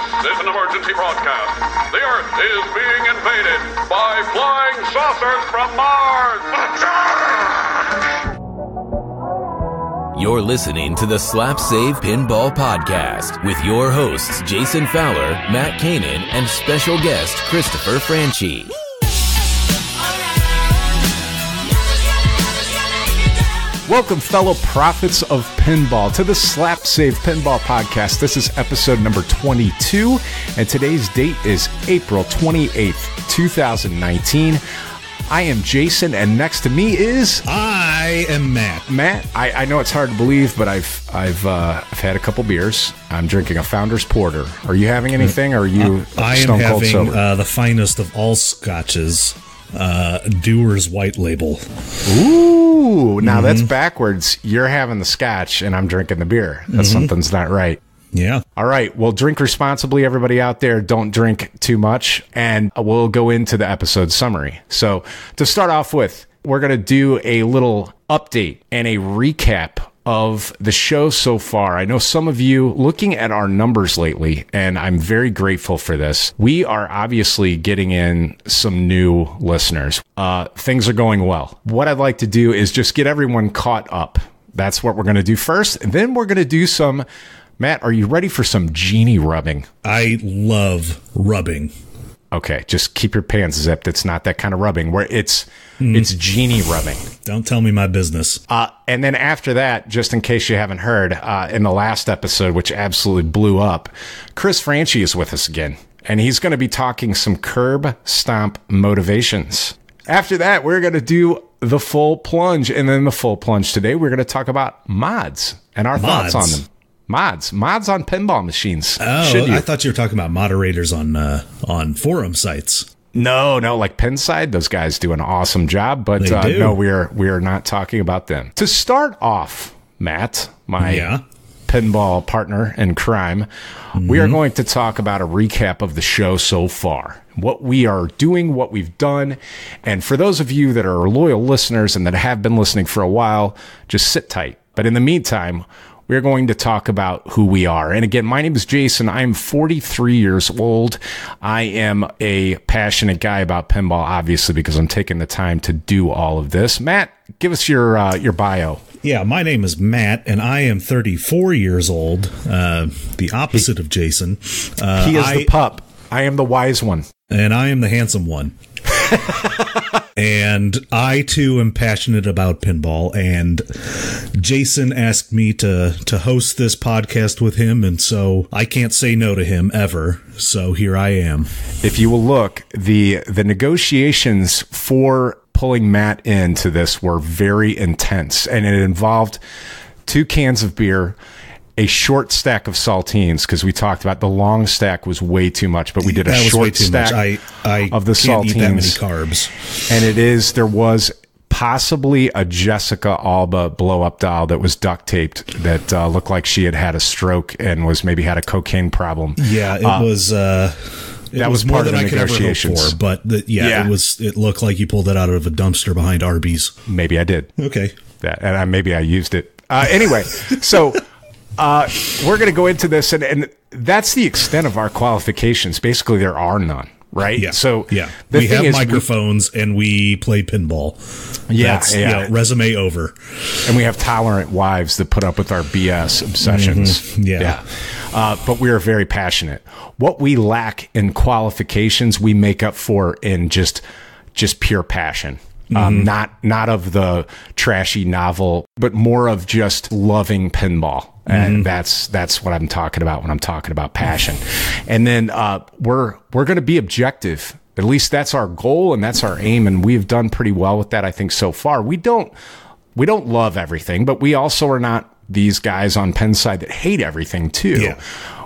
This is an emergency broadcast. The Earth is being invaded by flying saucers from Mars. You're listening to the Slap Save Pinball Podcast with your hosts Jason Fowler, Matt Kanan, and special guest Christopher Franchi. Welcome, fellow prophets of pinball, to the Slap Save Pinball Podcast. This is episode number 22, and today's date is April 28th, 2019. I am Jason, and next to me is... I am Matt. Matt, I know it's hard to believe, but I've had a couple beers. I'm drinking a Founder's Porter. Are you having anything, or are you I stone am cold having sober? the finest of all scotches, Dewar's White Label. Ooh, now that's backwards. You're having the scotch, and I'm drinking the beer. That's something's not right. Yeah. All right. Well, drink responsibly, everybody out there. Don't drink too much. And we'll go into the episode summary. So to start off with, we're going to do a little update and a recap of the show so far. I know some of you looking at our numbers lately, and I'm very grateful for this. We are obviously getting in some new listeners. Things are going well. What I'd like to do is just get everyone caught up. That's what we're going to do first. And then we're going to do some... Matt, are you ready for some genie rubbing? I love rubbing. Okay, just keep your pants zipped. It's not that kind of rubbing. Where it's genie rubbing. Don't tell me my business. And then after that, just in case you haven't heard, in the last episode, which absolutely blew up, Chris Franchi is with us again. And he's going to be talking some curb stomp motivations. After that, we're going to do the full plunge. And then the full plunge today, we're going to talk about mods and our thoughts on them. Mods on pinball machines. Oh, I thought you were talking about moderators on forum sites. No, like Pinside. Those guys do an awesome job, but no, we are not talking about them. To start off, Matt, my pinball partner in crime, we are going to talk about a recap of the show so far. What we are doing, what we've done, and for those of you that are loyal listeners and that have been listening for a while, just sit tight. But in the meantime, we're going to talk about who we are. And again, my name is Jason. I'm 43 years old. I am a passionate guy about pinball, obviously, because I'm taking the time to do all of this. Matt, give us your bio. Yeah, my name is Matt, and I am 34 years old, the opposite of Jason. He is the pup. I am the wise one. And I am the handsome one. And I, too, am passionate about pinball, and Jason asked me to host this podcast with him, and so I can't say no to him ever, so here I am. If you will look, the negotiations for pulling Matt into this were very intense, and it involved 2 cans of beer, a short stack of saltines, because we talked about the long stack was way too much, but we did a short stack of the saltines. Eat that many carbs. And there was possibly a Jessica Alba blow-up doll that was duct taped that looked like she had a stroke and was maybe had a cocaine problem. Yeah, it was... That was more than I could ever hope for, but it looked like you pulled it out of a dumpster behind Arby's. Maybe I did. Okay. And maybe I used it. Anyway, so... we're going to go into this, and that's the extent of our qualifications. Basically, there are none, right? Yeah. So we have microphones and we play pinball. That's, resume over. And we have tolerant wives that put up with our BS obsessions. But we are very passionate. What we lack in qualifications, we make up for in just pure passion. Not of the trashy novel, but more of just loving pinball. And that's what I'm talking about when I'm talking about passion. And then we're going to be objective. At least that's our goal and that's our aim, and we've done pretty well with that, I think, so far. We don't love everything, but we also are not these guys on Pinside that hate everything too. Yeah.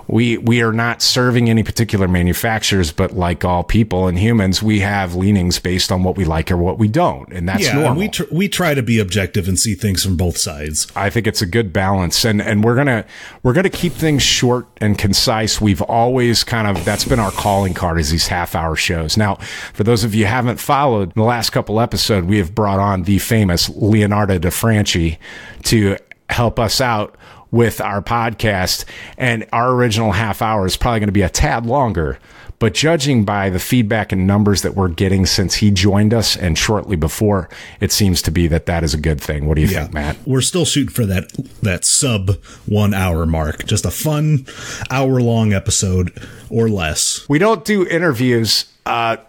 We are not serving any particular manufacturers, but like all people and humans, we have leanings based on what we like or what we don't, and that's normal. And we try to be objective and see things from both sides. I think it's a good balance, and we're gonna keep things short and concise. We've always that's been our calling card, is these half-hour shows. Now, for those of you who haven't followed the last couple episodes, we have brought on the famous Leonardo da Franchi to help us out with our podcast, and our original half hour is probably going to be a tad longer. But judging by the feedback and numbers that we're getting since he joined us and shortly before, it seems to be that is a good thing. What do you think, Matt? We're still shooting for that sub 1 hour mark. Just a fun hour-long episode or less. We don't do interviews.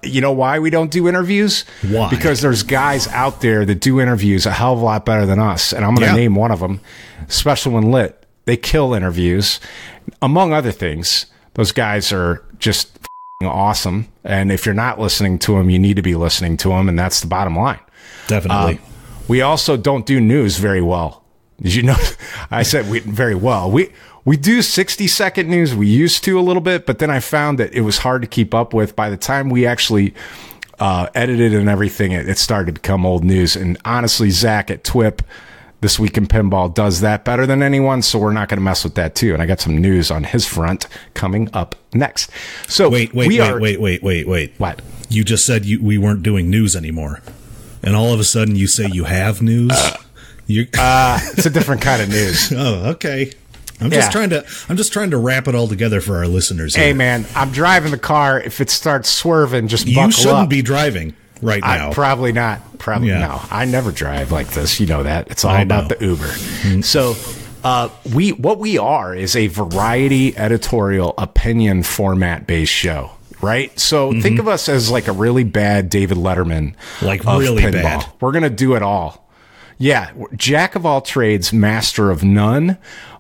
You know why we don't do interviews? Why? Because there's guys out there that do interviews a hell of a lot better than us. And I'm going to name one of them, especially when lit. They kill interviews. Among other things, those guys are just awesome. And if you're not listening to them, you need to be listening to them. And that's the bottom line. Definitely. We also don't do news very well. Did you know? I said very well. We do 60-second news. We used to a little bit, but then I found that it was hard to keep up with. By the time we actually edited and everything, it started to become old news. And honestly, Zach at TWIP, This Week in Pinball, does that better than anyone, so we're not going to mess with that too. And I got some news on his front coming up next. So wait. What? You just said we weren't doing news anymore, and all of a sudden you say you have news. It's a different kind of news. Oh, okay. I'm just trying to wrap it all together for our listeners here. Hey man, I'm driving the car. If it starts swerving, just buckle up. You shouldn't be driving right now. Probably not. No. I never drive like this. You know that. It's all about the Uber. Mm-hmm. So what we are is a variety editorial opinion format based show. Right? So think of us as like a really bad David Letterman. Like really pinball. Bad. We're going to do it all. Yeah. Jack of all trades, master of none.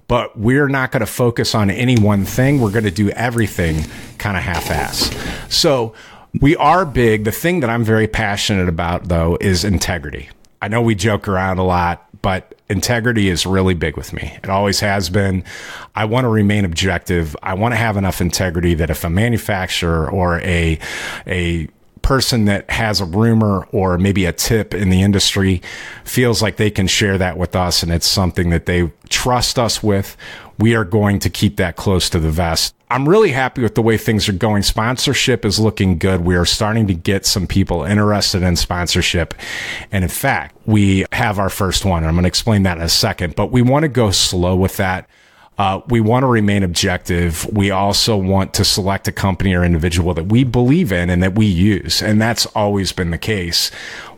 But we're not going to focus on any one thing. We're going to do everything kind of half-ass. So we are big. The thing that I'm very passionate about, though, is integrity. I know we joke around a lot, but integrity is really big with me. It always has been. I want to remain objective. I want to have enough integrity that if a manufacturer or a person that has a rumor or maybe a tip in the industry feels like they can share that with us and it's something that they trust us with, we are going to keep that close to the vest. I'm really happy with the way things are going. Sponsorship is looking good. We are starting to get some people interested in sponsorship. And in fact, we have our first one. I'm going to explain that in a second, but we want to go slow with that. We want to remain objective. We also want to select a company or individual that we believe in and that we use. And that's always been the case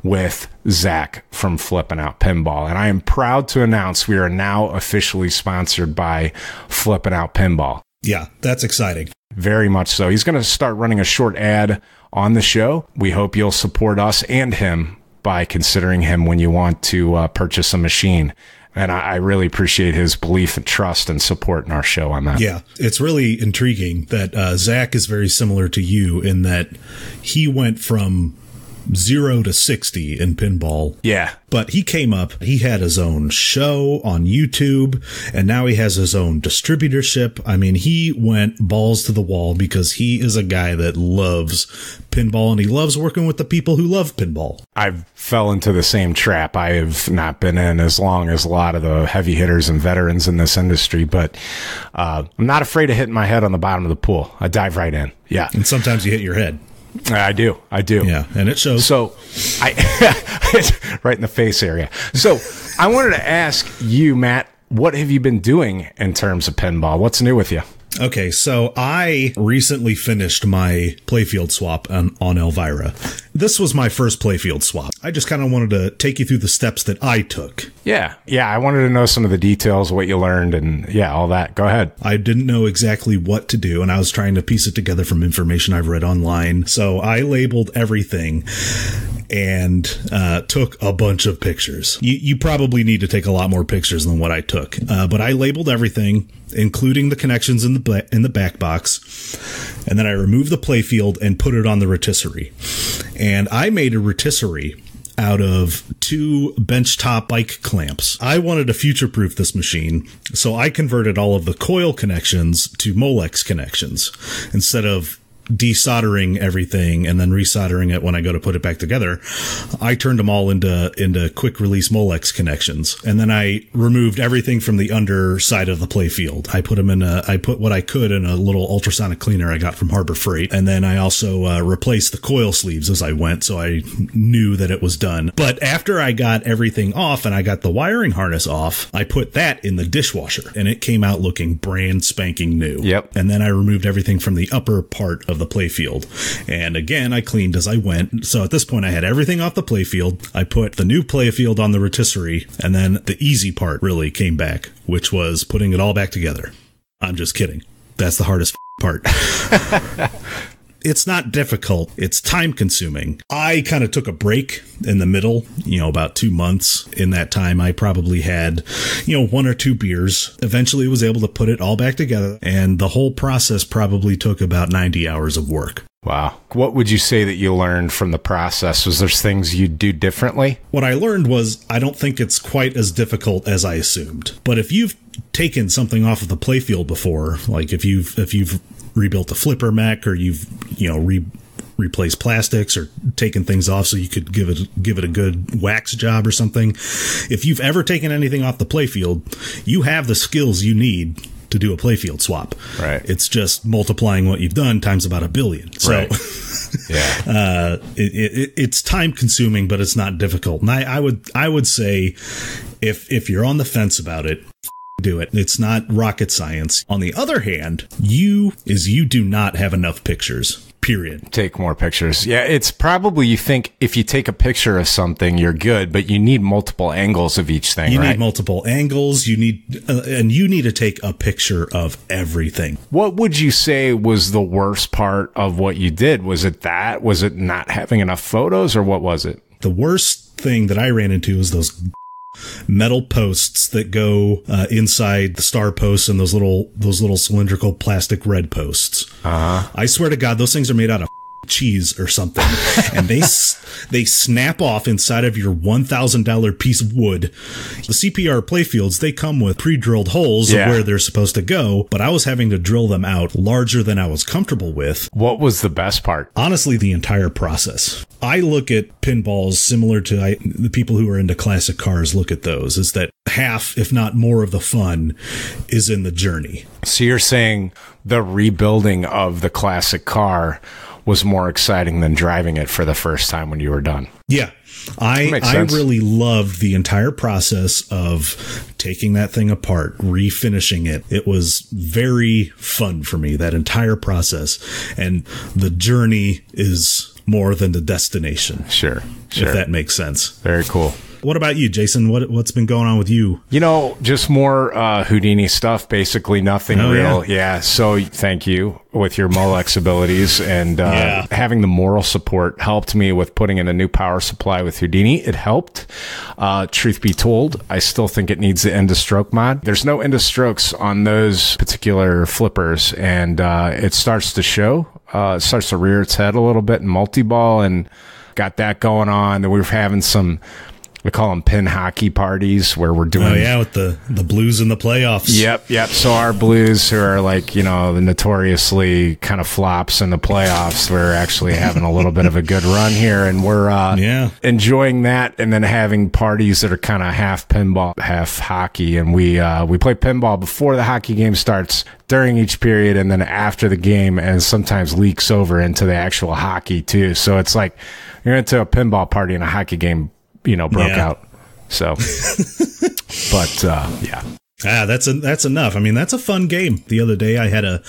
with Zach from Flippin' Out Pinball. And I am proud to announce we are now officially sponsored by Flippin' Out Pinball. Yeah, that's exciting. Very much so. He's going to start running a short ad on the show. We hope you'll support us and him by considering him when you want to purchase a machine. And I really appreciate his belief and trust and support in our show on that. Yeah, it's really intriguing that Zach is very similar to you in that he went from 0 to 60 in pinball. Yeah. But he came up, he had his own show on YouTube, and now he has his own distributorship. I mean, he went balls to the wall because he is a guy that loves pinball and he loves working with the people who love pinball. I fell into the same trap. I have not been in as long as a lot of the heavy hitters and veterans in this industry, but I'm not afraid of hitting my head on the bottom of the pool. I dive right in. Yeah. And sometimes you hit your head. I do. Yeah, and it shows. So, right in the face area. So, I wanted to ask you, Matt, what have you been doing in terms of pinball? What's new with you? Okay, so I recently finished my playfield swap on Elvira. This was my first playfield swap. I just kind of wanted to take you through the steps that I took. Yeah, I wanted to know some of the details, what you learned, and all that. Go ahead. I didn't know exactly what to do, and I was trying to piece it together from information I've read online. So I labeled everything and took a bunch of pictures. You probably need to take a lot more pictures than what I took, but I labeled everything, including the connections in the back box, and then I removed the playfield and put it on the rotisserie. And I made a rotisserie out of 2 benchtop bike clamps. I wanted to future-proof this machine, so I converted all of the coil connections to Molex connections instead of desoldering everything and then resoldering it when I go to put it back together, I turned them all into quick release Molex connections. And then I removed everything from the underside of the play field. I put them I put what I could in a little ultrasonic cleaner I got from Harbor Freight. And then I also replaced the coil sleeves as I went, so I knew that it was done. But after I got everything off and I got the wiring harness off, I put that in the dishwasher and it came out looking brand spanking new. Yep. And then I removed everything from the upper part of the playfield. And again, I cleaned as I went. So at this point, I had everything off the playfield. I put the new playfield on the rotisserie, and then the easy part really came back, which was putting it all back together. I'm just kidding. That's the hardest part. It's not difficult. It's time consuming. I kind of took a break in the middle, about 2 months. In that time, I probably had, 1 or 2 beers. Eventually was able to put it all back together. And the whole process probably took about 90 hours of work. Wow. What would you say that you learned from the process? Was there things you'd do differently? What I learned was I don't think it's quite as difficult as I assumed. But if you've taken something off of the playfield before, like if you've rebuilt a flipper mech, or you've replaced plastics or taken things off so you could give it a good wax job or something, if you've ever taken anything off the playfield, you have the skills you need to do a playfield swap. Right. It's just multiplying what you've done times about 1 billion. So right. Yeah. It's time consuming, but it's not difficult. And I would say if you're on the fence about it, do it. It's not rocket science. On the other hand, you do not have enough pictures. Period. Take more pictures. Yeah, it's probably, you think if you take a picture of something, you're good, but you need multiple angles of each thing, You right? need multiple angles. You need to take a picture of everything. What would you say was the worst part of what you did? Was it that? Was it not having enough photos, or what was it? The worst thing that I ran into is those metal posts that go inside the star posts and those little cylindrical plastic red posts. I swear to God, those things are made out of cheese or something, and they snap off inside of your $1,000 piece of wood. The CPR playfields, they come with pre-drilled holes of where they're supposed to go, but I was having to drill them out larger than I was comfortable with. What was the best part? Honestly, the entire process. I look at pinballs similar to the people who are into classic cars look at those, is that half, if not more, of the fun is in the journey. So you're saying the rebuilding of the classic car was more exciting than driving it for the first time when you were done. Yeah. I really loved the entire process of taking that thing apart, refinishing it. It was very fun for me, that entire process. And the journey is more than the destination. Sure. If that makes sense. Very cool. What about you, Jason? What's been going on with you? Just more Houdini stuff, basically nothing real. Yeah. So thank you with your Molex abilities, and having the moral support helped me with putting in a new power supply with Houdini. It helped. Truth be told, I still think it needs the end of stroke mod. There's no end of strokes on those particular flippers, and it starts to show. It starts to rear its head a little bit in multi-ball, and got that going on. And we were having some, we call them pin hockey parties, where we're doing... Oh, yeah, with the Blues in the playoffs. Yep. So our Blues, who are like, the notoriously kind of flops in the playoffs, we're actually having a little bit of a good run here, and we're enjoying that, and then having parties that are kind of half pinball, half hockey, and we play pinball before the hockey game starts, during each period, and then after the game, and sometimes leaks over into the actual hockey too. So it's like you're into a pinball party and a hockey game broke out. So, but, that's enough. I mean, that's a fun game. The other day I had a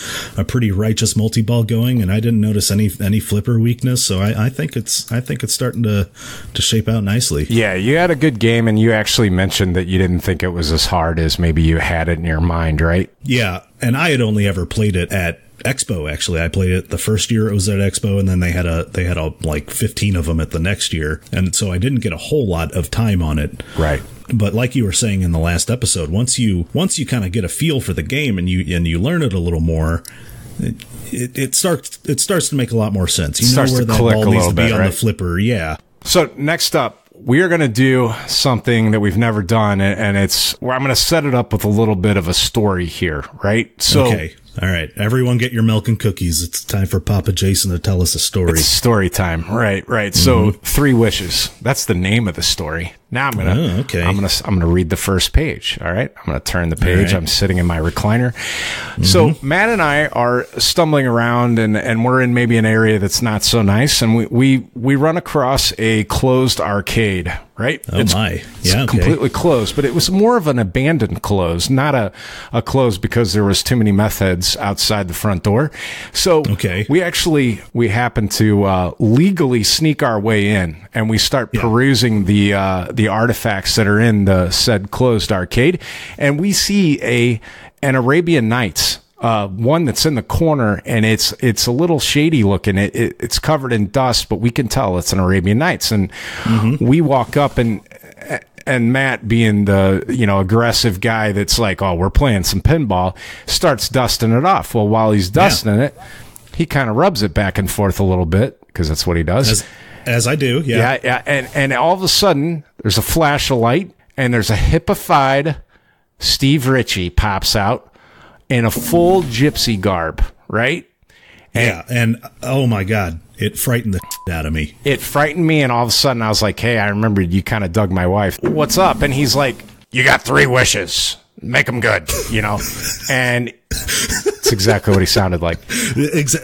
pretty righteous multi-ball going, and I didn't notice any flipper weakness. So I think it's starting to shape out nicely. Yeah. You had a good game, and you actually mentioned that you didn't think it was as hard as maybe you had it in your mind, right? Yeah. And I had only ever played it at Expo. Actually, I played it the first year it was at Expo, and then they had like 15 of them at the next year, and so I didn't get a whole lot of time on it. Right. But like you were saying in the last episode, once you kind of get a feel for the game and you learn it a little more, it starts to make a lot more sense. You know where that ball needs to be on the flipper. Yeah. So next up, we are going to do something that we've never done, and it's where I'm going to set it up with a little bit of a story here, right? So All right, everyone get your milk and cookies. It's time for Papa Jason to tell us a story. It's story time. Right. So 3 wishes. That's the name of the story. Now I'm gonna read the first page. All right. I'm gonna turn the page. Right. I'm sitting in my recliner. So Matt and I are stumbling around and we're in maybe an area that's not so nice, and we run across a closed arcade. Right? Oh, it's completely closed, but it was more of an abandoned close, not a close because there was too many meth heads outside the front door. So we happen to legally sneak our way in, and we start perusing the artifacts that are in the said closed arcade, and we see an Arabian Nights. One that's in the corner, and it's a little shady looking. It's covered in dust, but we can tell it's an Arabian Nights. And we walk up, and Matt, being the aggressive guy that's like, oh, we're playing some pinball, starts dusting it off. Well, while he's dusting it, he kind of rubs it back and forth a little bit because that's what he does. As I do, yeah. And all of a sudden, there's a flash of light, and there's a hippified Steve Ritchie pops out in a full gypsy garb, right? And oh my God, it frightened the shit out of me. It frightened me, and all of a sudden I was like, hey, I remembered you kind of dug my wife. What's up? And he's like, you got 3 wishes. Make them good, And it's exactly what he sounded like.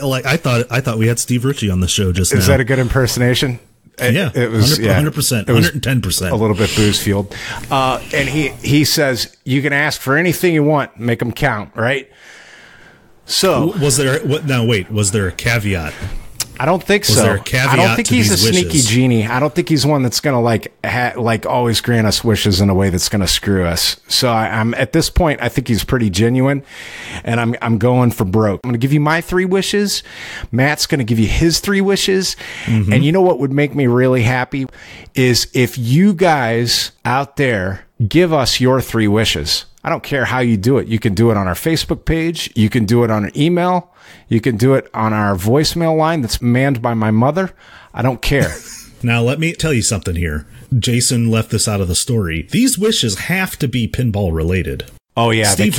Like I thought we had Steve Ritchie on the show just now. Is that a good impersonation? It was 100%, 110%. A little bit booze fueled. And he says, you can ask for anything you want, make them count, right? So was there a caveat? I don't think so. Was there a caveat? I don't think he's a sneaky wishes? genie. I don't think he's one that's going to always grant us wishes in a way that's going to screw us. So I'm at this point, I think he's pretty genuine, and I'm going for broke. I'm going to give you my 3 wishes. Matt's going to give you his 3 wishes. And you know what would make me really happy is if you guys out there give us your 3 wishes. I don't care how you do it. You can do it on our Facebook page. You can do it on an email. You can do it on our voicemail line that's manned by my mother. I don't care. Now, let me tell you something here. Jason left this out of the story. These wishes have to be pinball related. Oh, yeah. Steve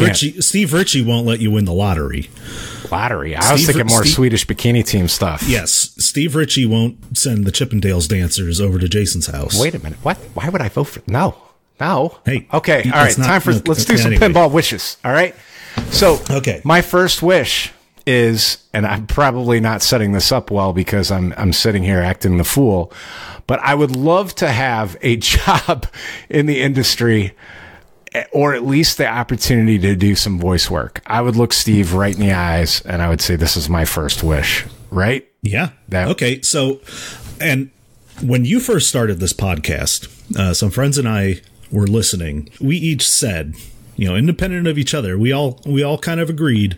Ritchie won't let you win the lottery. Lottery? I was thinking more Swedish bikini team stuff. Yes. Steve Ritchie won't send the Chippendales dancers over to Jason's house. Wait a minute. What? Why would I vote for... No. Hey. Okay. All right. Let's do some pinball wishes. All right. So, my first wish is, and I'm probably not setting this up well because I'm sitting here acting the fool, but I would love to have a job in the industry, or at least the opportunity to do some voice work. I would look Steve right in the eyes and I would say, this is my first wish, right? Yeah. Okay. So, and when you first started this podcast, some friends and I were listening. We each said, independent of each other, we all kind of agreed,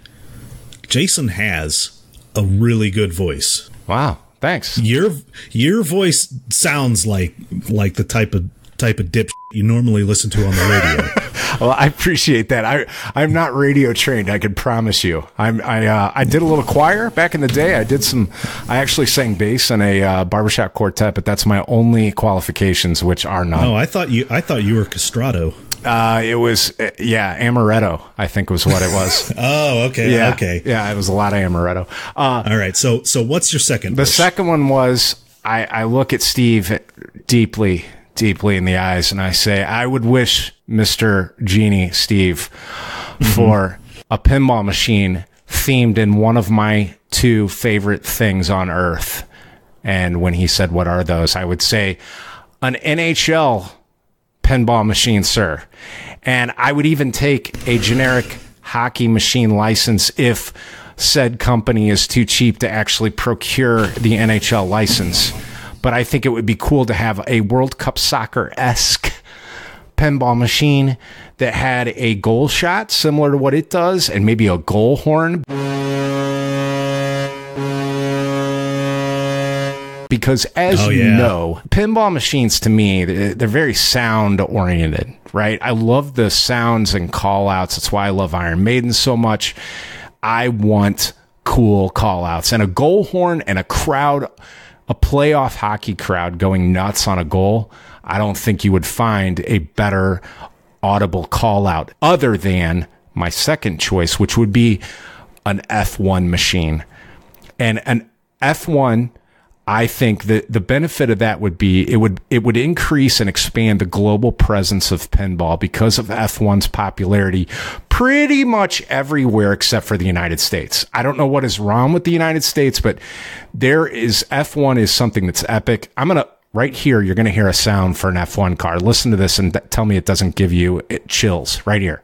Jason has a really good voice. Wow, thanks. Your voice sounds like the type of dip you normally listen to on the radio. Well, I appreciate that. I'm not radio trained. I can promise you. I did a little choir back in the day. I actually sang bass in a barbershop quartet, but that's my only qualifications, which are none. Oh, I thought you were castrato. It was, amaretto, I think was what it was. Oh, okay. Yeah, okay. Yeah, it was a lot of amaretto. All right. So what's your second wish? The second one was, I look at Steve deeply in the eyes and I say, I would wish Mr. Genie Steve for a pinball machine themed in one of my 2 favorite things on earth. And when he said, what are those? I would say an NHL pinball machine, sir. And I would even take a generic hockey machine license if said company is too cheap to actually procure the NHL license. But I think it would be cool to have a World Cup soccer-esque pinball machine that had a goal shot similar to what it does, and maybe a goal horn. Because as you know, pinball machines to me, they're very sound oriented, right? I love the sounds and call outs. That's why I love Iron Maiden so much. I want cool call outs and a goal horn and a crowd, a playoff hockey crowd going nuts on a goal. I don't think you would find a better audible call out other than my second choice, which would be an F1 machine. And an F1, I think that the benefit of that would be it would increase and expand the global presence of pinball because of F1's popularity pretty much everywhere except for the United States. I don't know what is wrong with the United States, but F1 is something that's epic. Right here, you're going to hear a sound for an F1 car. Listen to this and tell me it doesn't give you chills. Right here.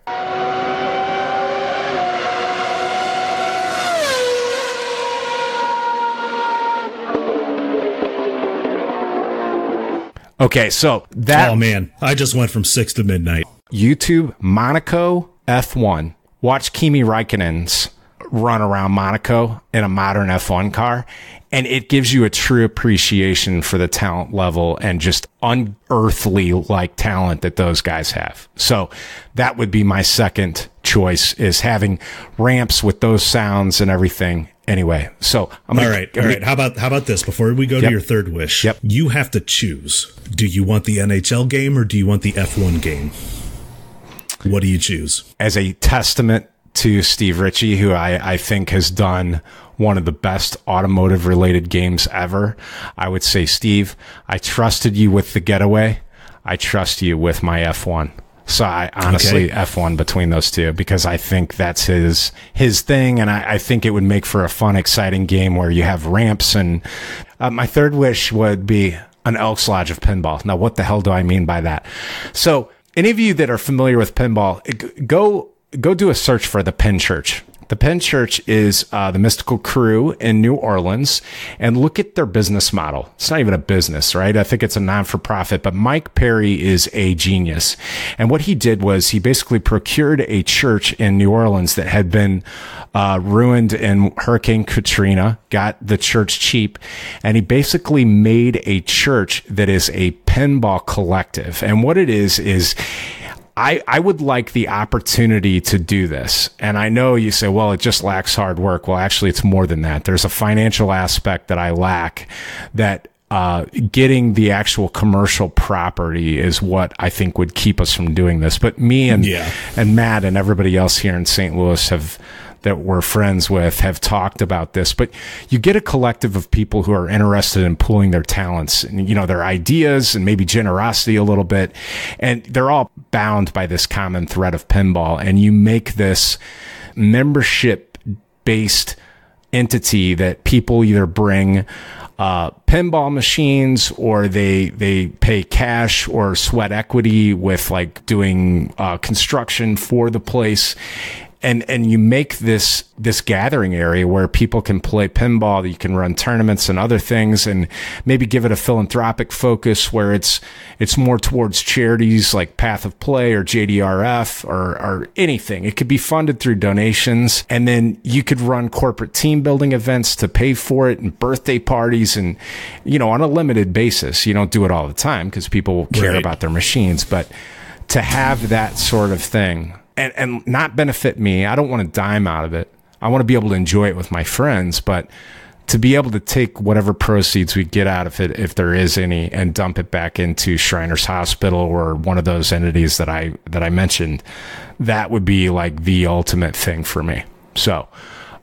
Okay, so that... Oh, man. I just went from 6 to midnight. YouTube, Monaco, F1. Watch Kimi Räikkönen's run around Monaco in a modern F1 car, and it gives you a true appreciation for the talent level and just unearthly like talent that those guys have. So that would be my second choice, is having ramps with those sounds and everything. Anyway, so all right. How about this? Before we go to your third wish, you have to choose. Do you want the NHL game or do you want the F1 game? What do you choose? As a testament to Steve Ritchie, who I think has done one of the best automotive related games ever, I would say, Steve, I trusted you with the Getaway. I trust you with my F1. So I honestly F1 between those two, because I think that's his thing, and I think it would make for a fun, exciting game where you have ramps. And my third wish would be an Elks Lodge of pinball. Now, what the hell do I mean by that? So any of you that are familiar with pinball, go do a search for the Pin Church. The Pin Church is the Mystical Crew in New Orleans, and look at their business model. It's not even a business, right? I think it's a non-for-profit, but Mike Perry is a genius. And what he did was he basically procured a church in New Orleans that had been ruined in Hurricane Katrina, got the church cheap, and he basically made a church that is a pinball collective. And what it is I would like the opportunity to do this. And I know you say, well, it just lacks hard work. Well, actually, it's more than that. There's a financial aspect that I lack, that getting the actual commercial property is what I think would keep us from doing this. But me and Matt and everybody else here in St. Louis that we're friends with have talked about this. But you get a collective of people who are interested in pooling their talents and, their ideas and maybe generosity a little bit. And they're all bound by this common thread of pinball. And you make this membership-based entity that people either bring pinball machines, or they pay cash or sweat equity with like doing construction for the place. And you make this gathering area where people can play pinball, you can run tournaments and other things, and maybe give it a philanthropic focus where it's more towards charities like Path of Play or JDRF or anything. It could be funded through donations, and then you could run corporate team building events to pay for it, and birthday parties, and on a limited basis. You don't do it all the time because people care about their machines, but to have that sort of thing and not benefit me. I don't want a dime out of it. I want to be able to enjoy it with my friends, but to be able to take whatever proceeds we get out of it, if there is any, and dump it back into Shriners Hospital or one of those entities that I mentioned, that would be like the ultimate thing for me. So,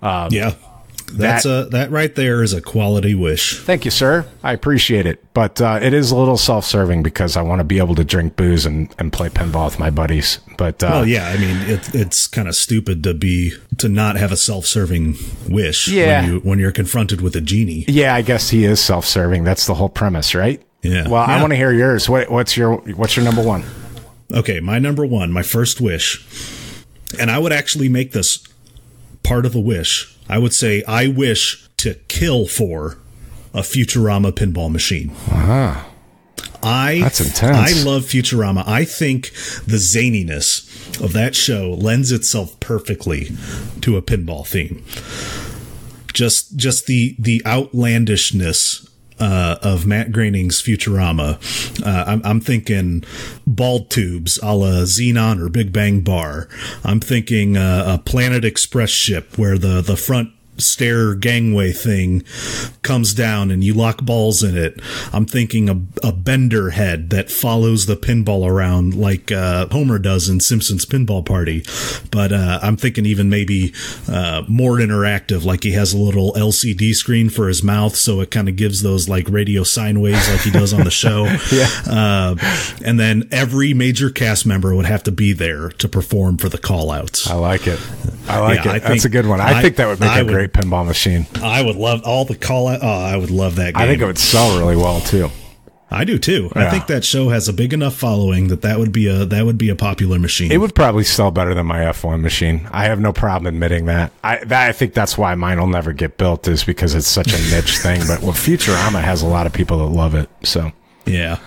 that right there is a quality wish. Thank you, sir. I appreciate it. But it is a little self-serving because I want to be able to drink booze and play pinball with my buddies. But it's kind of stupid to not have a self-serving wish when you're confronted with a genie. Yeah, I guess he is self-serving. That's the whole premise, right? Yeah. Well, I want to hear yours. What's your number one? Okay, my number one, my first wish, and I would actually make this part of a wish. I would say I wish to kill for a Futurama pinball machine. Wow. That's intense. I love Futurama. I think the zaniness of that show lends itself perfectly to a pinball theme. Just the outlandishness of Matt Groening's Futurama. I'm thinking bald tubes a la Xenon or Big Bang Bar. I'm thinking a Planet Express ship where the front stair gangway thing comes down and you lock balls in it. I'm thinking a bender head that follows the pinball around like Homer does in Simpsons Pinball Party. But I'm thinking even maybe more interactive, like he has a little LCD screen for his mouth, so it kind of gives those like radio sine waves like he does on the show. Yeah. And then every major cast member would have to be there to perform for the call-outs. I like it. That's a good one. I think that would make a great pinball machine. I would love all the call-out. Oh, I would love that game. I think it would sell really well, too. I do, too. Yeah. I think that show has a big enough following that would be a popular machine. It would probably sell better than my F1 machine. I have no problem admitting that. I think that's why mine will never get built, is because it's such a niche thing. But Futurama has a lot of people that love it, so... Yeah.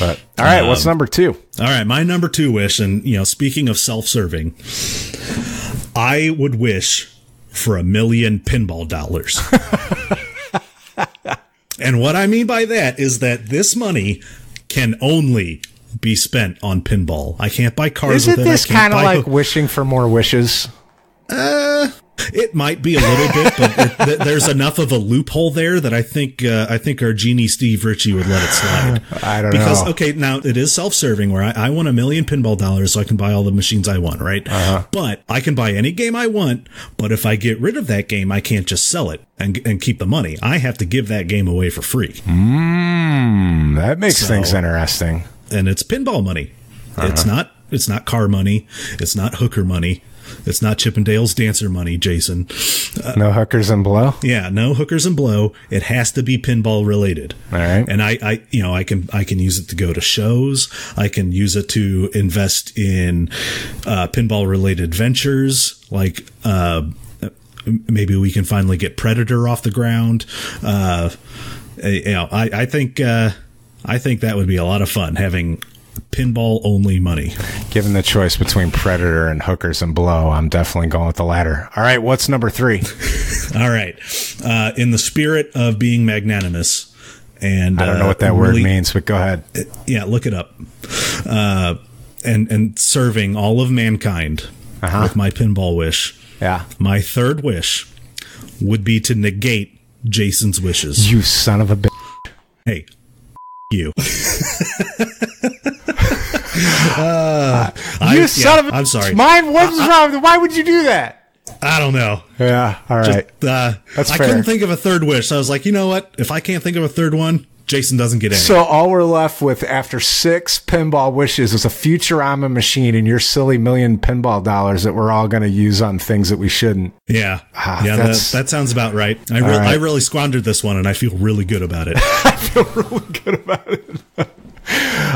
But all right, what's number 2? All right, my number 2 wish, and speaking of self-serving, I would wish for $1 million pinball dollars. And what I mean by that is that this money can only be spent on pinball. I can't buy cars with it. Isn't this kind of like wishing for more wishes? It might be a little bit, but there's enough of a loophole there that I think our genie Steve Ritchie would let it slide. I don't know. Because, okay, now it is self-serving where I want $1 million pinball dollars so I can buy all the machines I want, right? Uh-huh. But I can buy any game I want, but if I get rid of that game, I can't just sell it and keep the money. I have to give that game away for free. That makes things interesting. And it's pinball money. Uh-huh. It's not car money. It's not hooker money. It's not Chippendale's dancer money, Jason. No hookers and blow? Yeah, no hookers and blow. It has to be pinball related. All right. And I can use it to go to shows. I can use it to invest in pinball related ventures, like maybe we can finally get Predator off the ground. I think that would be a lot of fun, having pinball only money. Given the choice between Predator and hookers and blow, I'm definitely going with the latter. All right, what's number 3? All right. In the spirit of being magnanimous, and I don't know what that word means, but go ahead. Yeah, look it up. And serving all of mankind with my pinball wish. Yeah. My third wish would be to negate Jason's wishes. You son of a bitch. Hey, you. I'm sorry. Mine, what was wrong? Why would you do that? I don't know. Yeah, all right. That's fair. I couldn't think of a third wish. So I was like, you know what? If I can't think of a third one, Jason doesn't get any. So all we're left with after 6 pinball wishes is a Futurama machine and your silly $1 million pinball dollars that we're all going to use on things that we shouldn't. Yeah. That sounds about right. I really squandered this one, and I feel really good about it. I feel really good about it.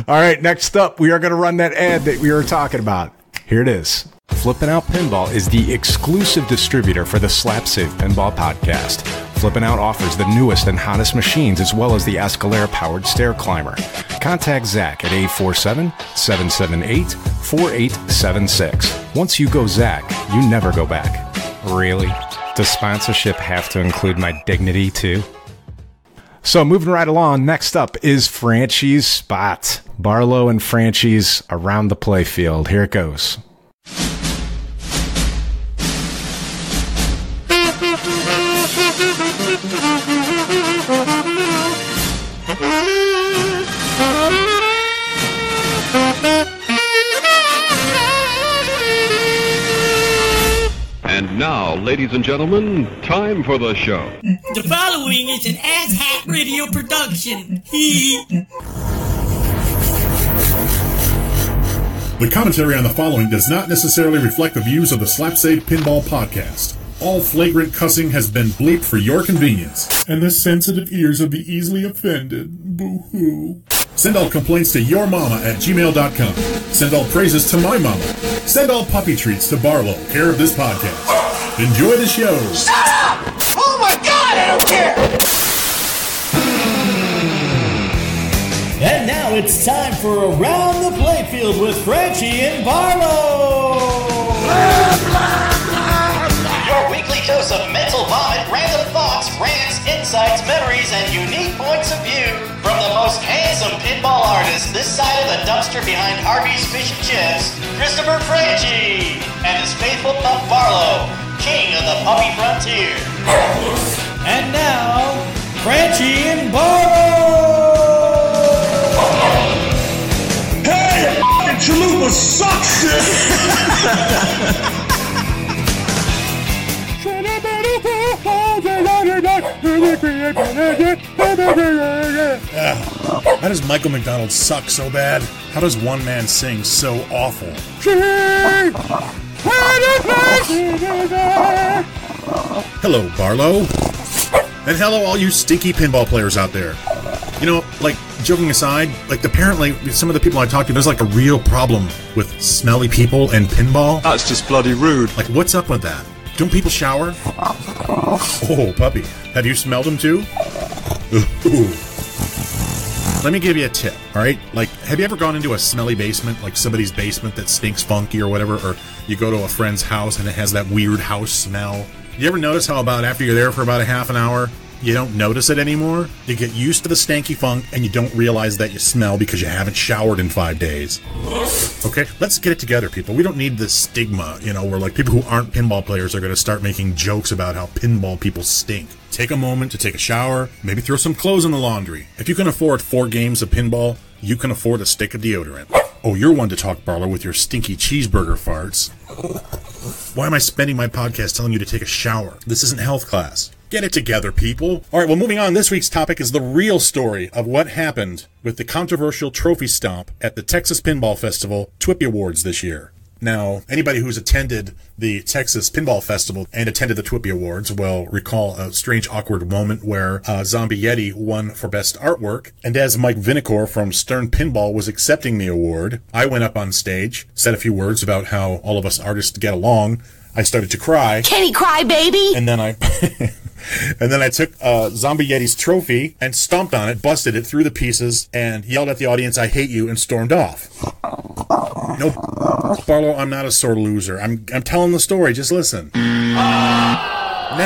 All right, next up, we are going to run that ad that we were talking about. Here it is. Flippin' Out Pinball is the exclusive distributor for the Slap Save Pinball Podcast. Flippin' Out offers the newest and hottest machines as well as the Escalera-powered stair climber. Contact Zach at 847-778-4876. Once you go Zach, you never go back. Really? Does sponsorship have to include my dignity too? So moving right along, next up is Franchi's Spot. Barlow and Franchi's around the playfield. Here it goes. And now, ladies and gentlemen, time for the show. The following is an asshat radio production. The commentary on the following does not necessarily reflect the views of the Slap Save Pinball Podcast. All flagrant cussing has been bleeped for your convenience. And the sensitive ears of the easily offended. Boo-hoo. Send all complaints to yourmama@gmail.com. Send all praises to my mama. Send all puppy treats to Barlow, care of this podcast. Enjoy the show. Shut up! Oh my God, I don't care! And now it's time for Around the Playfield with Franchi and Barlow. Your weekly dose of mental vomit, random thoughts, rants, insights, memories, and unique points of view from the most handsome pinball artist this side of the dumpster behind Harvey's Fish and Chips, Christopher Franchi, and his faithful pup Barlow, king of the puppy frontier. And now, Franchi and Barlow! Hey, that chalupa sucks, How does Michael McDonald suck so bad? How does one man sing so awful? Hello, Barlow. And hello, all you stinky pinball players out there. You know, like, joking aside, like, apparently, some of the people I talk to, there's, like, a real problem with smelly people and pinball. That's just bloody rude. Like, what's up with that? Don't people shower? Oh, puppy. Have you smelled them, too? Ooh. Let me give you a tip, all right? Like, have you ever gone into a smelly basement, like somebody's basement that stinks funky or whatever, or you go to a friend's house and it has that weird house smell? You ever notice how about after you're there for about a half an hour, you don't notice it anymore? You get used to the stanky funk and you don't realize that you smell because you haven't showered in 5 days. Okay, let's get it together, people. We don't need this stigma, you know, where like people who aren't pinball players are going to start making jokes about how pinball people stink. Take a moment to take a shower, maybe throw some clothes in the laundry. If you can afford 4 games of pinball, you can afford a stick of deodorant. Oh, you're one to talk, Barlow, with your stinky cheeseburger farts. Why am I spending my podcast telling you to take a shower? This isn't health class. Get it together, people. All right, well, moving on, this week's topic is the real story of what happened with the controversial trophy stomp at the Texas Pinball Festival TWIPY Awards this year. Now, anybody who's attended the Texas Pinball Festival and attended the TWIPY Awards will recall a strange, awkward moment where Zombie Yeti won for Best Artwork, and as Mike Vinicore from Stern Pinball was accepting the award, I went up on stage, said a few words about how all of us artists get along. I started to cry. Can he cry, baby? And then I... And then I took Zombie Yeti's trophy and stomped on it, busted it, threw the pieces, and yelled at the audience, "I hate you," and stormed off. No, Barlow, I'm not a sore loser. I'm telling the story. Just listen. Now,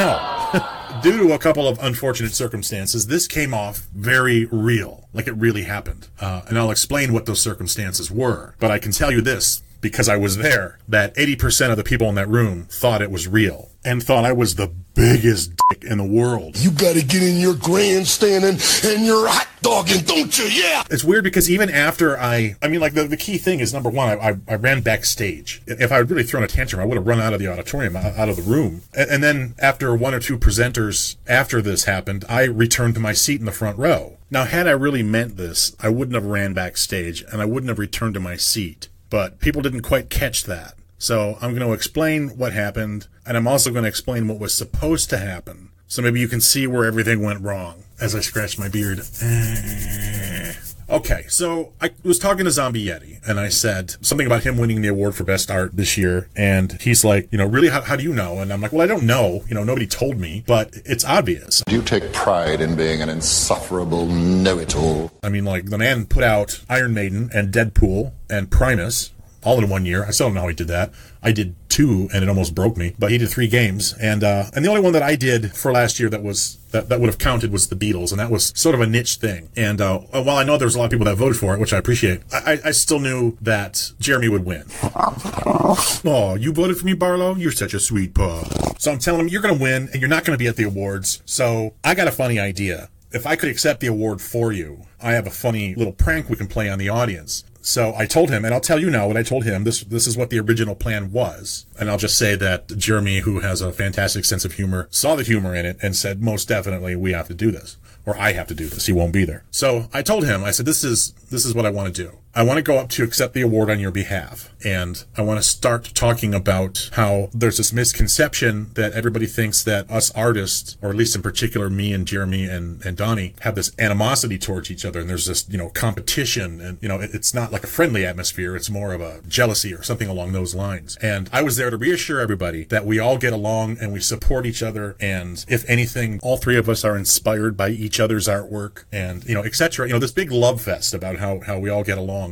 due to a couple of unfortunate circumstances, this came off very real, like it really happened. And I'll explain what those circumstances were. But I can tell you this, because I was there, that 80% of the people in that room thought it was real and thought I was the biggest dick in the world. You gotta get in your grandstanding and your hot dogging, don't you? Yeah! It's weird because even after I mean, like, the key thing is, number one, I ran backstage. If I had really thrown a tantrum, I would have run out of the auditorium, out of the room. And then after 1 or 2 presenters after this happened, I returned to my seat in the front row. Now, had I really meant this, I wouldn't have ran backstage and I wouldn't have returned to my seat. But people didn't quite catch that. So I'm going to explain what happened, and I'm also going to explain what was supposed to happen. So maybe you can see where everything went wrong as I scratch my beard. Okay, so I was talking to Zombie Yeti, and I said something about him winning the award for Best Art this year, and he's like, you know, really, how do you know? And I'm like, well, I don't know. You know, nobody told me, but it's obvious. You take pride in being an insufferable know-it-all. I mean, like, the man put out Iron Maiden and Deadpool and Primus all in 1 year. I still don't know how he did that. I did 2, and it almost broke me. But he did 3 games, and the only one that I did for last year that would have counted was the Beatles, and that was sort of a niche thing. And while I know there was a lot of people that voted for it, which I appreciate, I still knew that Jeremy would win. Oh, you voted for me, Barlow? You're such a sweet paw. So I'm telling him, you're going to win, and you're not going to be at the awards. So I got a funny idea. If I could accept the award for you, I have a funny little prank we can play on the audience. So I told him, and I'll tell you now what I told him. This is what the original plan was. And I'll just say that Jeremy, who has a fantastic sense of humor, saw the humor in it and said, most definitely, we have to do this. Or I have to do this. He won't be there. So I told him, I said, this is what I want to do. I want to go up to accept the award on your behalf. And I want to start talking about how there's this misconception that everybody thinks that us artists, or at least in particular me and Jeremy and Donnie, have this animosity towards each other. And there's this, you know, competition. And, you know, it's not like a friendly atmosphere. It's more of a jealousy or something along those lines. And I was there to reassure everybody that we all get along and we support each other. And if anything, all 3 of us are inspired by each other's artwork and, you know, etc. You know, this big love fest about how we all get along.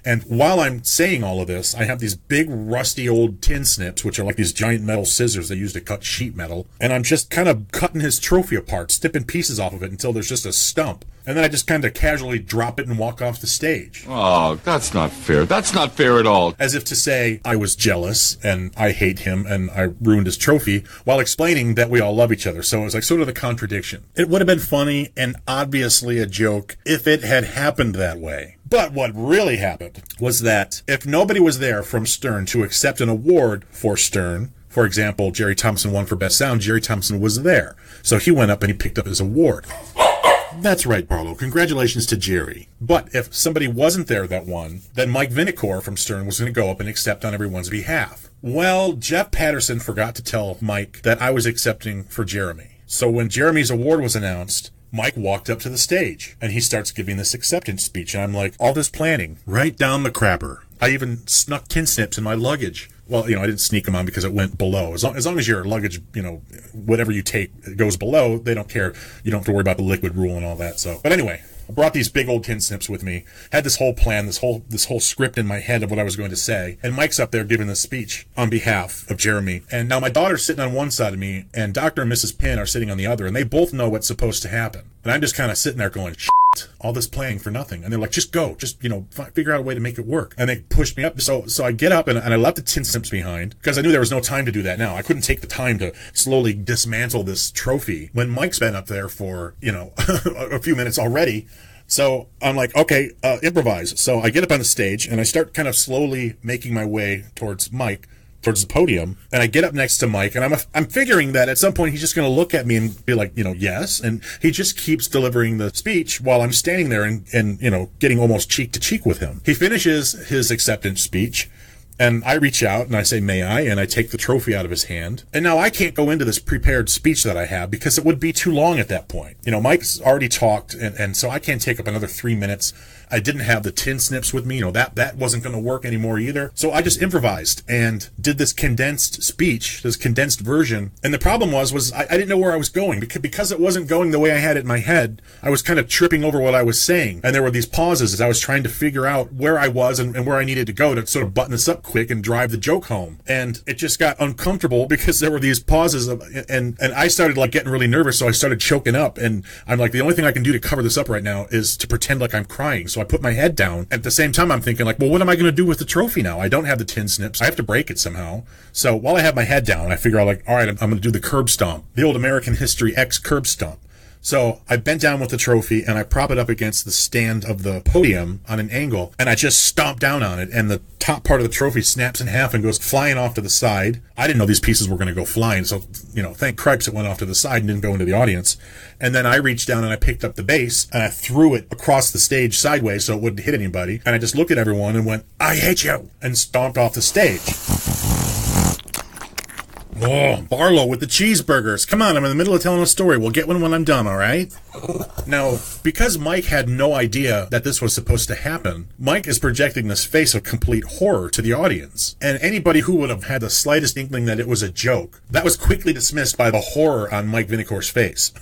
And while I'm saying all of this, I have these big rusty old tin snips, which are like these giant metal scissors they use to cut sheet metal. And I'm just kind of cutting his trophy apart, snipping pieces off of it until there's just a stump. and then I just kind of casually drop it and walk off the stage. Oh, that's not fair. That's not fair at all. As if to say I was jealous and I hate him and I ruined his trophy, while explaining that we all love each other. So it was like sort of the contradiction. It would have been funny and obviously a joke if it had happened that way. But what really happened was that if nobody was there from Stern to accept an award for Stern, for example, Jerry Thompson won for Best Sound, Jerry Thompson was there. So he went up and he picked up his award. That's right, Barlow. Congratulations to Jerry. But if somebody wasn't there that won, then Mike Vinicor from Stern was going to go up and accept on everyone's behalf. Well, Jeff Patterson forgot to tell Mike that I was accepting for Jeremy. So when Jeremy's award was announced, Mike walked up to the stage, and he starts giving this acceptance speech, and I'm like, all this planning, right down the crapper. I even snuck tin snips in my luggage. Well, I didn't sneak them on because it went below. As long as your luggage, whatever you take goes below, they don't care. You don't have to worry about the liquid rule and all that. So, but anyway, I brought these big old tin snips with me, had this whole plan, this whole script in my head of what I was going to say, and Mike's up there giving this speech on behalf of Jeremy. And now my daughter's sitting on one side of me, and Dr. and Mrs. Pin are sitting on the other, and they both know what's supposed to happen. And I'm just kind of sitting there going, all this playing for nothing. And they're like, just go, just, figure out a way to make it work. And they pushed me up. So I get up and I left the tin snips behind because I knew there was no time to do that now. I couldn't take the time to slowly dismantle this trophy when Mike's been up there for, a few minutes already. So I'm like, okay, improvise. So I get up on the stage and I start kind of slowly making my way towards Mike, towards the podium, and I get up next to Mike, and I'm figuring that at some point he's just going to look at me and be like, yes, and he just keeps delivering the speech while I'm standing there and getting almost cheek to cheek with him. He finishes his acceptance speech, and I reach out and I say, may I? And I take the trophy out of his hand. And now I can't go into this prepared speech that I have because it would be too long at that point. Mike's already talked, and so I can't take up another 3 minutes. I didn't have the tin snips with me. That wasn't going to work anymore either. So I just improvised and did this condensed speech, this condensed version. And the problem was I didn't know where I was going because it wasn't going the way I had it in my head. I was kind of tripping over what I was saying. And there were these pauses as I was trying to figure out where I was and where I needed to go to sort of button this up quick and drive the joke home. And it just got uncomfortable because there were these pauses and I started like getting really nervous. So I started choking up, and I'm like, the only thing I can do to cover this up right now is to pretend like I'm crying. So I put my head down. At the same time, I'm thinking like, well, what am I going to do with the trophy now? I don't have the tin snips. I have to break it somehow. So while I have my head down, I figure out like, all right, I'm going to do the curb stomp, the old American History X curb stomp. So I bent down with the trophy and I prop it up against the stand of the podium on an angle, and I just stomp down on it, and the top part of the trophy snaps in half and goes flying off to the side. I didn't know these pieces were going to go flying, so, thank cripes it went off to the side and didn't go into the audience. And then I reached down and I picked up the base and I threw it across the stage sideways so it wouldn't hit anybody. And I just looked at everyone and went, I hate you, and stomped off the stage. Oh, Barlow with the cheeseburgers. Come on, I'm in the middle of telling a story. We'll get one when I'm done, all right? Now, because Mike had no idea that this was supposed to happen, Mike is projecting this face of complete horror to the audience. And anybody who would have had the slightest inkling that it was a joke, that was quickly dismissed by the horror on Mike Vinicor's face.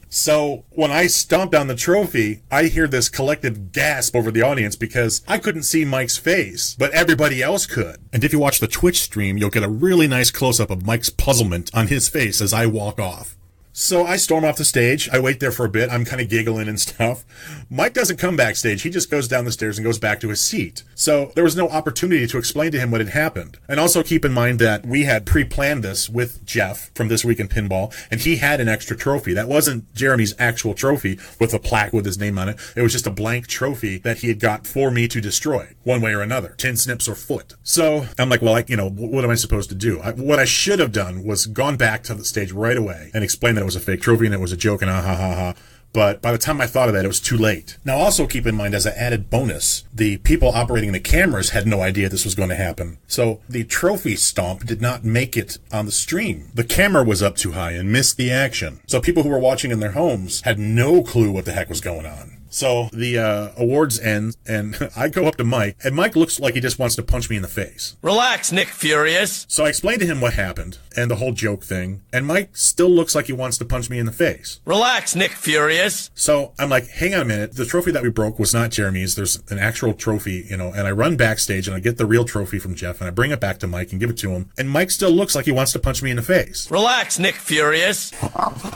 So when I stomped on the trophy, I hear this collective gasp over the audience because I couldn't see Mike's face, but everybody else could. And if you watch the Twitch stream, you'll get a really nice close-up of Mike's puzzlement on his face as I walk off. So I storm off the stage. I wait there for a bit. I'm kind of giggling and stuff. Mike doesn't come backstage. He just goes down the stairs and goes back to his seat. So there was no opportunity to explain to him what had happened. And also keep in mind that we had pre-planned this with Jeff from This Week in Pinball, and he had an extra trophy. That wasn't Jeremy's actual trophy with a plaque with his name on it. It was just a blank trophy that he had got for me to destroy, one way or another, tin snips or foot. So I'm like, well, what am I supposed to do? What I should have done was gone back to the stage right away and explained that it was a fake trophy and it was a joke and ha. But by the time I thought of that, it was too late. Now, also keep in mind, as an added bonus, the people operating the cameras had no idea this was going to happen. So the trophy stomp did not make it on the stream. The camera was up too high and missed the action. So people who were watching in their homes had no clue what the heck was going on. So the awards end, and I go up to Mike, and Mike looks like he just wants to punch me in the face. Relax, Nick Furious. So I explained to him what happened, and the whole joke thing, and Mike still looks like he wants to punch me in the face. Relax, Nick Furious. So I'm like, hang on a minute, the trophy that we broke was not Jeremy's, there's an actual trophy, and I run backstage, and I get the real trophy from Jeff, and I bring it back to Mike and give it to him, and Mike still looks like he wants to punch me in the face. Relax, Nick Furious.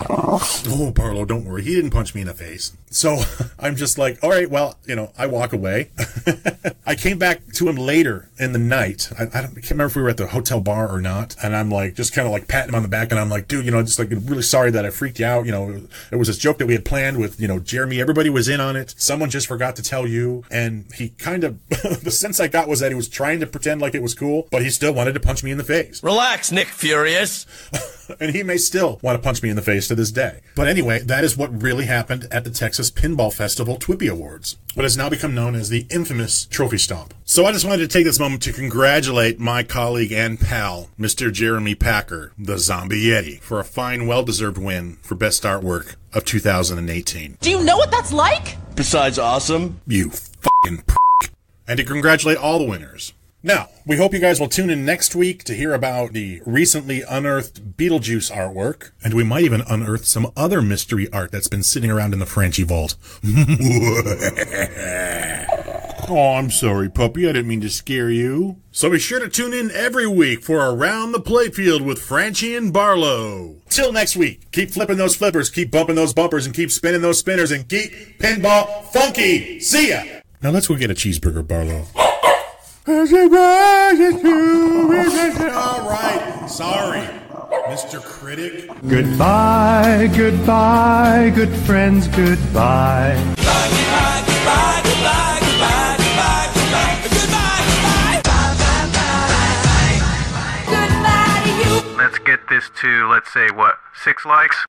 Oh, Barlow, don't worry, he didn't punch me in the face. So I'm just like, all right, well, I walk away. I came back to him later in the night. I can't remember if we were at the hotel bar or not. And I'm like, just kind of like patting him on the back. And I'm like, dude, just like really sorry that I freaked you out. It was this joke that we had planned with, Jeremy. Everybody was in on it. Someone just forgot to tell you. And he kind of, the sense I got was that he was trying to pretend like it was cool, but he still wanted to punch me in the face. Relax, Nick Furious. And he may still want to punch me in the face to this day. But anyway, that is what really happened at the Texas Pinball Festival Twippy Awards, what has now become known as the infamous Trophy Stomp. So I just wanted to take this moment to congratulate my colleague and pal, Mr. Jeremy Packer, the Zombie Yeti, for a fine, well-deserved win for Best Artwork of 2018. Do you know what that's like? Besides awesome? You fucking prick. And to congratulate all the winners. Now, we hope you guys will tune in next week to hear about the recently unearthed Beetlejuice artwork, and we might even unearth some other mystery art that's been sitting around in the Franchi vault. Oh, I'm sorry, puppy. I didn't mean to scare you. So be sure to tune in every week for Around the Playfield with Franchi and Barlow. Till next week, keep flipping those flippers, keep bumping those bumpers, and keep spinning those spinners, and keep pinball funky. See ya! Now let's go get a cheeseburger, Barlow. All right, sorry, Mr. Critic. Goodbye, goodbye, good friends, goodbye. Goodbye, goodbye, goodbye, goodbye, goodbye, goodbye, goodbye, goodbye, goodbye to you. Let's get this to, let's say, 6 likes?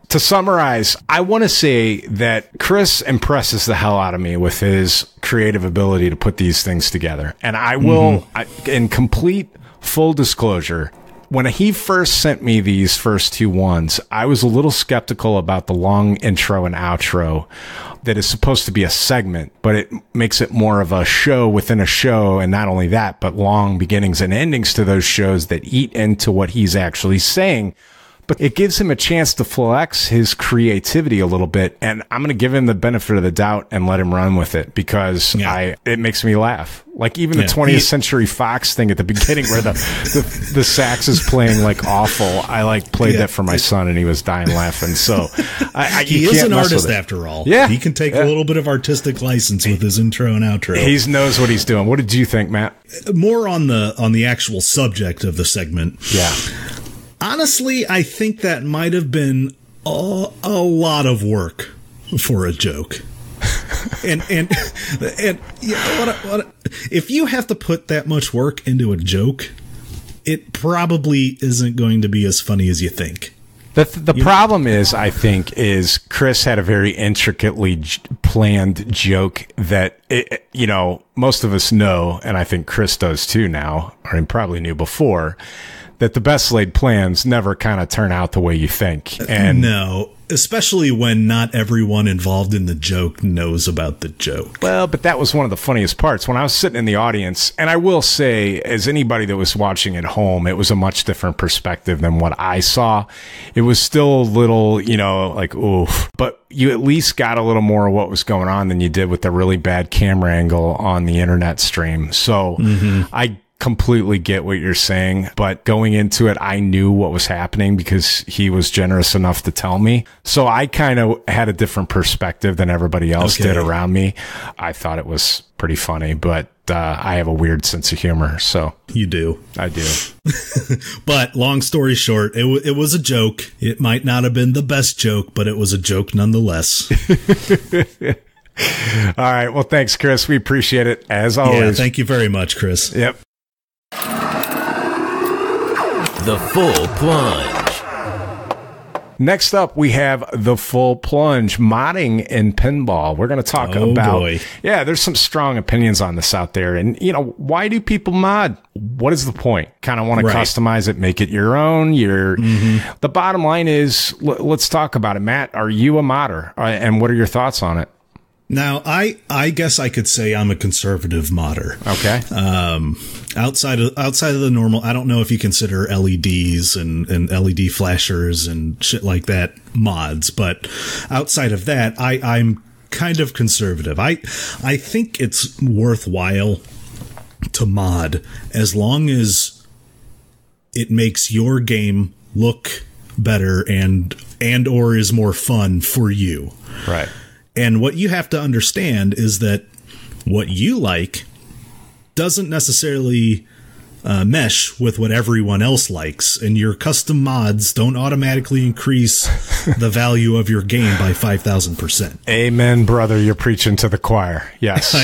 To summarize, I want to say that Chris impresses the hell out of me with his creative ability to put these things together. And I will, in complete full disclosure, when he first sent me these first 2 ones, I was a little skeptical about the long intro and outro that is supposed to be a segment, but it makes it more of a show within a show. And not only that, but long beginnings and endings to those shows that eat into what he's actually saying. But it gives him a chance to flex his creativity a little bit, and I'm going to give him the benefit of the doubt and let him run with it because it makes me laugh. Like even the 20th Century Fox thing at the beginning where the sax is playing like awful. I played that for my son and he was dying laughing. So he is an artist after all. Yeah. He can take a little bit of artistic license with his intro and outro. He knows what he's doing. What did you think, Matt? More on the actual subject of the segment. Yeah. Honestly, I think that might have been a lot of work for a joke. and what if you have to put that much work into a joke, it probably isn't going to be as funny as you think. The problem is, I think, is Chris had a very intricately planned joke that, most of us know, and I think Chris does too now, or probably knew before, that the best laid plans never kind of turn out the way you think. And no, especially when not everyone involved in the joke knows about the joke. Well, but that was one of the funniest parts when I was sitting in the audience. And I will say, as anybody that was watching at home, it was a much different perspective than what I saw. It was still a little, like, oof. But you at least got a little more of what was going on than you did with the really bad camera angle on the internet stream. So I completely get what you're saying, but going into it, I knew what was happening because he was generous enough to tell me. So I kind of had a different perspective than everybody else did around me. I thought it was pretty funny, but I have a weird sense of humor. So you do. I do. But long story short, it was a joke. It might not have been the best joke, but it was a joke nonetheless. All right. Well, thanks, Chris. We appreciate it as always. Yeah, thank you very much, Chris. Yep. The Full Plunge. Next up, we have the full plunge, modding in pinball. We're going to talk about, there's some strong opinions on this out there. And, why do people mod? What is the point? Kind of want to customize it, make it your own. The bottom line is, let's talk about it. Matt, are you a modder? And what are your thoughts on it? Now, I guess I could say I'm a conservative modder. Okay. Outside of the normal, I don't know if you consider LEDs and LED flashers and shit like that mods, but outside of that, I'm kind of conservative. I think it's worthwhile to mod as long as it makes your game look better and or is more fun for you. Right. And what you have to understand is that what you like doesn't necessarily mesh with what everyone else likes, and your custom mods don't automatically increase the value of your game by 5,000%. Amen, brother. You're preaching to the choir. Yes.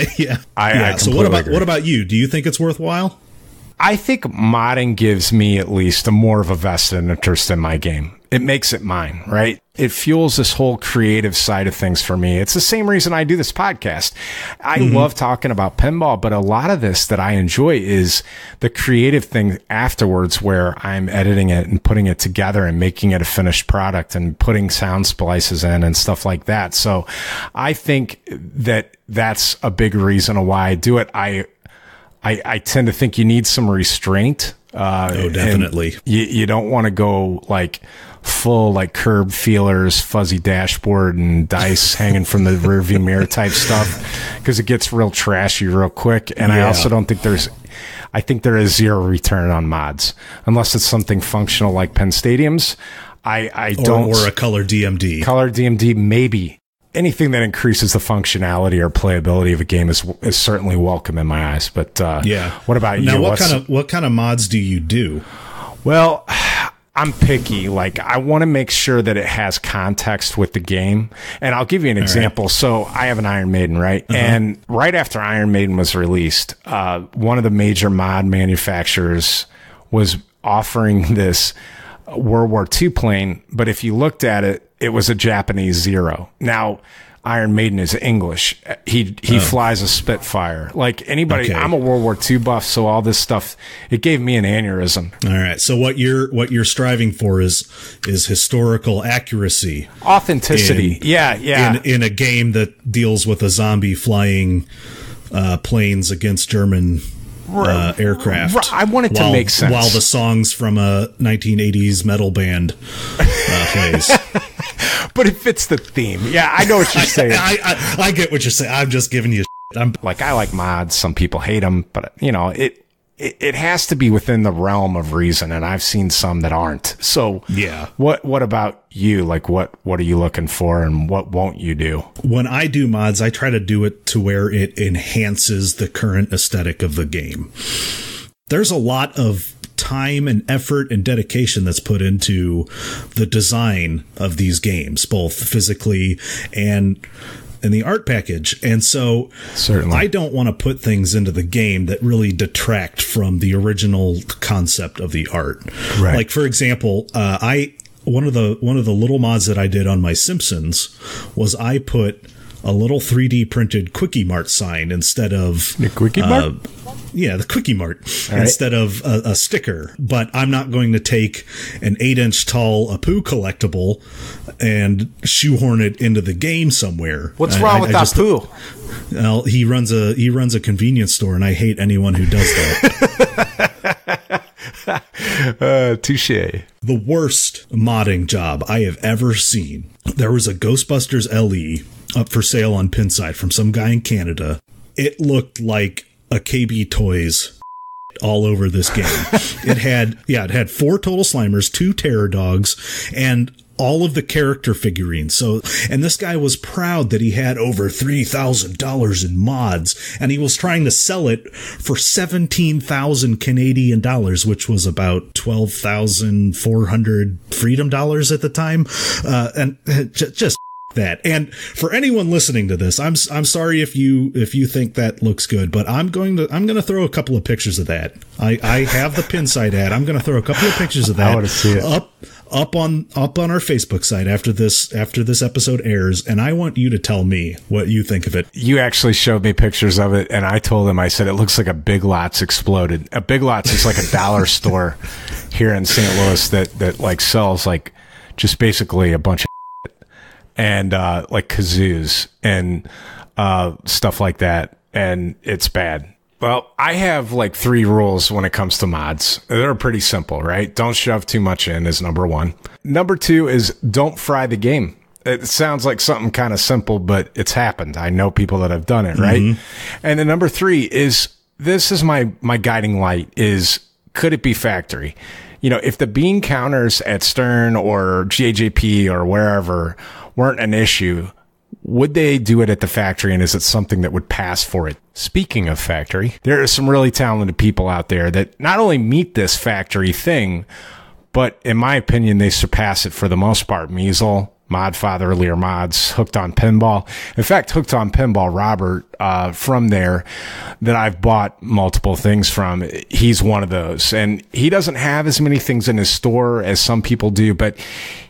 I so what about you? Do you think it's worthwhile? I think modding gives me at least more of a vested interest in my game. It makes it mine, right? It fuels this whole creative side of things for me. It's the same reason I do this podcast. I love talking about pinball, but a lot of this that I enjoy is the creative thing afterwards, where I'm editing it and putting it together and making it a finished product and putting sound splices in and stuff like that. So I think that that's a big reason why I do it. I tend to think you need some restraint. Definitely. You don't want to go like full like curb feelers, fuzzy dashboard, and dice hanging from the rearview mirror type stuff, because it gets real trashy real quick. And I also don't think I think there is zero return on mods unless it's something functional like Penn Stadiums. I don't, or a color DMD. Color DMD, maybe. Anything that increases the functionality or playability of a game is certainly welcome in my eyes. But what about you? Now, what kind of mods do you do? Well, I'm picky. Like, I want to make sure that it has context with the game. And I'll give you an example. Right. So I have an Iron Maiden, right? And right after Iron Maiden was released, one of the major mod manufacturers was offering this World War II plane, but if you looked at it, it was a Japanese Zero. Now, Iron Maiden is English. He flies a Spitfire. Like anybody, I'm a World War II buff, so all this stuff, it gave me an aneurysm. All right. So what you're striving for is historical accuracy, authenticity. In a game that deals with a zombie flying planes against German aircraft. I want it to make sense while the songs from a 1980s metal band plays. But it fits the theme. Yeah, I know what you're saying. I get what you're saying. I'm just giving you shit. I like mods. Some people hate them, but it has to be within the realm of reason, and I've seen some that aren't. So yeah. What about you? Like what are you looking for, and what won't you do? When I do mods, I try to do it to where it enhances the current aesthetic of the game. There's a lot of time and effort and dedication that's put into the design of these games, both physically and in the art package. And so certainly I don't want to put things into the game that really detract from the original concept of the art. Right. Like, for example, one of the little mods that I did on my Simpsons was I put a little 3D printed Quickie Mart sign instead of the Quickie Mart. The Quickie Mart instead of a sticker. But I'm not going to take an 8-inch tall Apu collectible and shoehorn it into the game somewhere. What's wrong with Apu? Well, he runs a convenience store, and I hate anyone who does that. Touche. The worst modding job I have ever seen. There was a Ghostbusters LE up for sale on Pinside from some guy in Canada. It looked like a KB Toys all over this game. It had 4 total Slimers, 2 Terror Dogs, and all of the character figurines. So, and this guy was proud that he had over $3,000 in mods, and he was trying to sell it for 17,000 Canadian dollars, which was about 12,400 freedom dollars at the time. And just that. And for anyone listening to this, I'm sorry if you think that looks good, but I'm going to throw a couple of pictures of that. I have the Pinside ad. I'm going to throw a couple of pictures of that. I want to see it. up on our Facebook site after this episode airs, and I want you to tell me what you think of it. You actually showed me pictures of it, and I told him, I said, it looks like a Big Lots exploded. A Big Lots is like a dollar store here in St. Louis that like sells like just basically a bunch of and like kazoos and stuff like that, and it's bad. Well, I have like 3 rules when it comes to mods. They're pretty simple, right? Don't shove too much in is number 1. Number 2 is don't fry the game. It sounds like something kind of simple, but it's happened. I know people that have done it, right? Mm-hmm. And then number 3 is, this is my guiding light, is could it be factory? You know, if the bean counters at Stern or GAJP or wherever weren't an issue, would they do it at the factory, and is it something that would pass for it? Speaking of factory, there are some really talented people out there that not only meet this factory thing, but in my opinion, they surpass it for the most part. Measle, Modfather, Lear Mods, Hooked on Pinball. In fact, Hooked on Pinball, Robert, from there, that I've bought multiple things from, he's one of those. And he doesn't have as many things in his store as some people do, but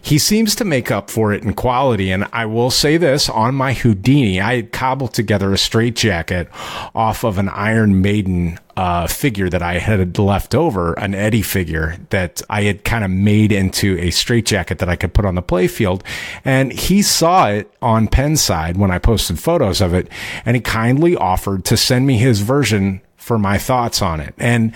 he seems to make up for it in quality. And I will say this, on my Houdini, I had cobbled together a straitjacket off of an Iron Maiden figure that I had left over, an Eddie figure that I had kind of made into a straitjacket that I could put on the playfield. And he saw it on Pinside when I posted photos of it, and he kindly offered to send me his version for my thoughts on it. And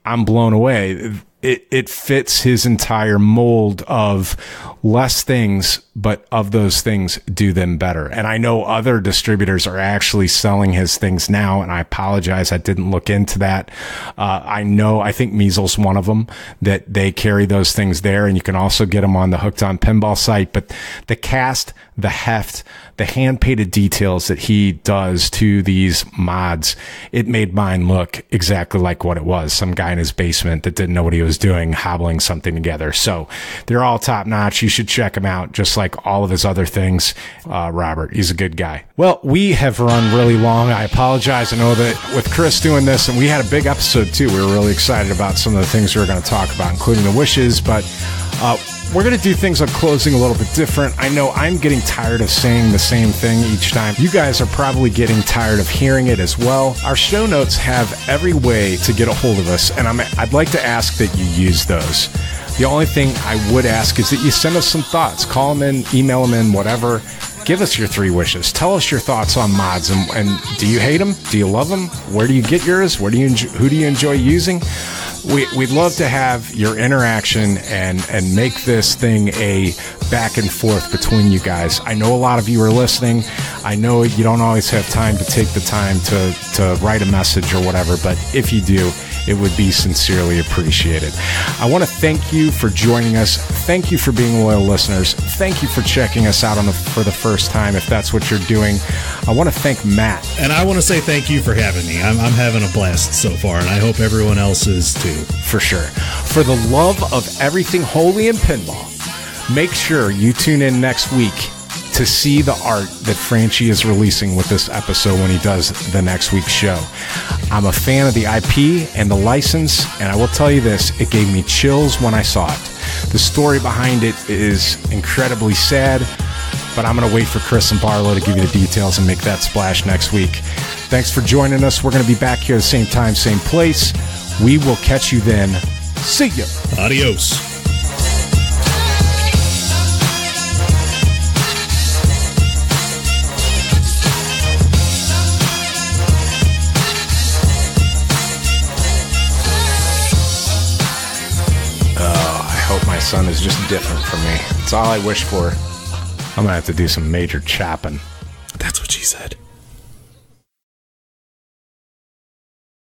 I'm blown away. It fits his entire mold of less things, but of those things, do them better. And I know other distributors are actually selling his things now, and I apologize, I didn't look into that. I think Measle's one of them, that they carry those things there, and you can also get them on the Hooked on Pinball site. But the cast, the heft, the hand-painted details that he does to these mods, it made mine look exactly like what it was. Some guy in his basement that didn't know what he was doing, hobbling something together. So they're all top-notch. You should check him out, just like all of his other things. Robert, he's a good guy. Well, we have run really long. I apologize. I know that with Chris doing this, and we had a big episode too. We were really excited about some of the things we were going to talk about, including the wishes, but we're going to do things on closing a little bit different. I know I'm getting tired of saying the same thing each time. You guys are probably getting tired of hearing it as well. Our show notes have every way to get a hold of us, and I'd like to ask that you use those. The only thing I would ask is that you send us some thoughts. Call them in, email them in, whatever. Give us your 3 wishes. Tell us your thoughts on mods, and do you hate them? Do you love them? Where do you get yours? Who do you enjoy using? We'd love to have your interaction and make this thing a back and forth between you guys. I know a lot of you are listening. I know you don't always have time to take the time to write a message or whatever, but if you do, it would be sincerely appreciated. I want to thank you for joining us. Thank you for being loyal listeners. Thank you for checking us out for the first time, if that's what you're doing. I want to thank Matt. And I want to say thank you for having me. I'm having a blast so far, and I hope everyone else is too. For sure. For the love of everything holy in pinball, make sure you tune in next week to see the art that Franchi is releasing with this episode when he does the next week's show. I'm a fan of the IP and the license, and I will tell you this, it gave me chills when I saw it. The story behind it is incredibly sad, but I'm going to wait for Chris and Barlow to give you the details and make that splash next week. Thanks for joining us. We're going to be back here at the same time, same place. We will catch you then. See ya. Adios. My son is just different from me. It's all I wish for. I'm gonna have to do some major chopping. That's what she said.